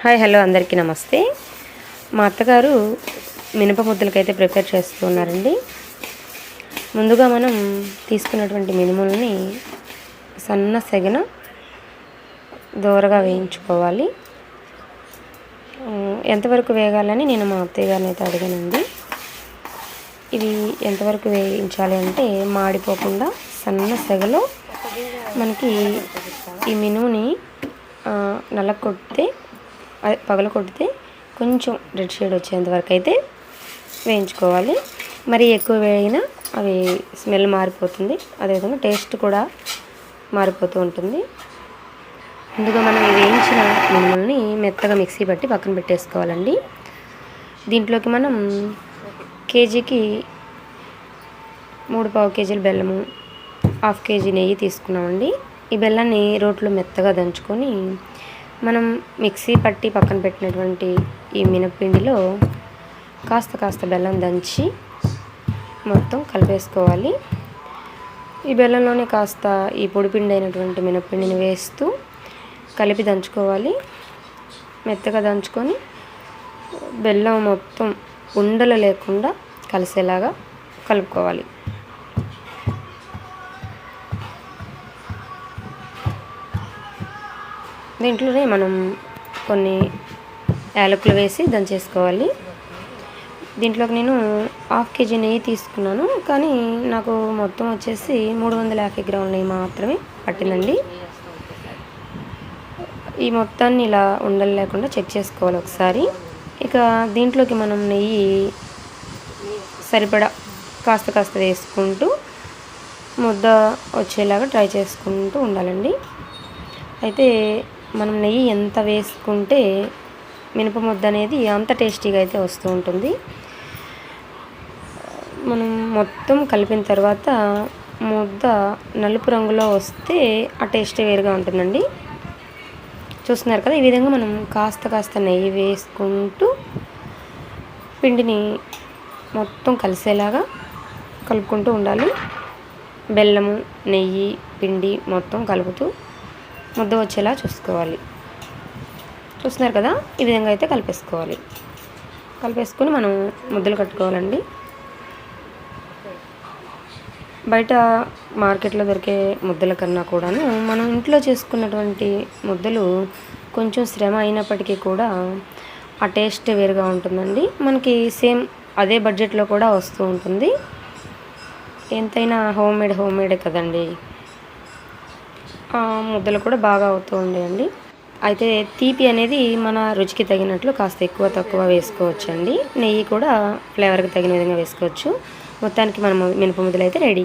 Hi hello అందరికీ నమస్తే. మా అత్తగారు మినప ముద్దలకైతే ప్రిపేర్ చేస్తున్నారండి. ముందుగా మనం తీసుకున్నటువంటి మినుములని సన్న సెగన దోరగా వేయించుకోవాలి. ఎంతవరకు వేగాలని నేను మా అత్తయ్య గారిని అయితే అడిగానండి. ఇవి ఎంతవరకు వేయించాలి అంటే మాడిపోకుండా సన్న సెగలో మనకి ఈ మినుముని పగల కొడితే కొంచెం రెడ్ షేడ్ వచ్చేంత వరకు అయితే వేయించుకోవాలి. మరి ఎక్కువ వేయినా అవి స్మెల్ మారిపోతుంది, అదేవిధంగా టేస్ట్ కూడా మారిపోతూ ఉంటుంది. ముందుగా మనం వేయించిన మినుముల్ని మెత్తగా మిక్సీ పట్టి పక్కన పెట్టేసుకోవాలండి. దీంట్లోకి మనం కేజీకి 3/4 కేజీల బెల్లము, 1/2 కేజీ నెయ్యి తీసుకున్నామండి. ఈ బెల్లాన్ని రోట్లో మెత్తగా దంచుకొని మనం మిక్సీ పట్టి పక్కన పెట్టినటువంటి ఈ మినప్పిండిలో కాస్త బెల్లం దంచి మొత్తం కలిపేసుకోవాలి. ఈ బెల్లంలోనే కాస్త ఈ పొడిపిండి అయినటువంటి మినప్పిండిని వేస్తూ కలిపి దంచుకోవాలి. మెత్తగా దంచుకొని బెల్లం మొత్తం ఉండలు లేకుండా కలిసేలాగా కలుపుకోవాలి. దీంట్లోనే మనం కొన్ని యాలకులు వేసి దంచేసుకోవాలి. దీంట్లోకి నేను 1/2 కేజీ నెయ్యి తీసుకున్నాను, కానీ నాకు మొత్తం వచ్చేసి 350 గ్రాముల నెయ్యి మాత్రమే పట్టిందండి. ఈ మొత్తాన్ని ఇలా ఉండలు లేకుండా చెక్ చేసుకోవాలి ఒకసారి. ఇక దీంట్లోకి మనం నెయ్యి సరిపడా కాస్త వేసుకుంటూ ముద్ద వచ్చేలాగా ట్రై చేసుకుంటూ ఉండాలండి. అయితే మనం నెయ్యి ఎంత వేసుకుంటే మినప ముద్ద అనేది అంత టేస్టీగా అయితే వస్తూ ఉంటుంది. మనం మొత్తం కలిపిన తర్వాత ముద్ద నలుపు రంగులో వస్తే ఆ టేస్ట్ వేరుగా ఉంటుందండి. చూస్తున్నారు కదా, ఈ విధంగా మనం కాస్త నెయ్యి వేసుకుంటూ పిండిని మొత్తం కలిసేలాగా కలుపుకుంటూ ఉండాలి. బెల్లము, నెయ్యి, పిండి మొత్తం కలుపుతూ ముద్ద వచ్చేలా చూసుకోవాలి. చూస్తున్నారు కదా, ఈ విధంగా అయితే కలిపేసుకొని మనం ముద్దలు కట్టుకోవాలండి. బయట మార్కెట్లో దొరికే ముద్దల కన్నా కూడాను మనం ఇంట్లో చేసుకున్నటువంటి ముద్దలు కొంచెం శ్రమ అయినప్పటికీ కూడా ఆ టేస్ట్ వేరుగా ఉంటుందండి. మనకి సేమ్ అదే బడ్జెట్లో కూడా వస్తూ ఉంటుంది. ఎంతైనా హోమ్ మేడే కదండి. ముద్దలు కూడా బాగా అవుతూ ఉండేయండి. అయితే తీపి అనేది మన రుచికి తగినట్లు కాస్త ఎక్కువ తక్కువ వేసుకోవచ్చండి. నెయ్యి కూడా ఫ్లేవర్కి తగిన విధంగా వేసుకోవచ్చు. మొత్తానికి మన మినప ముద్దలు అయితే రెడీ.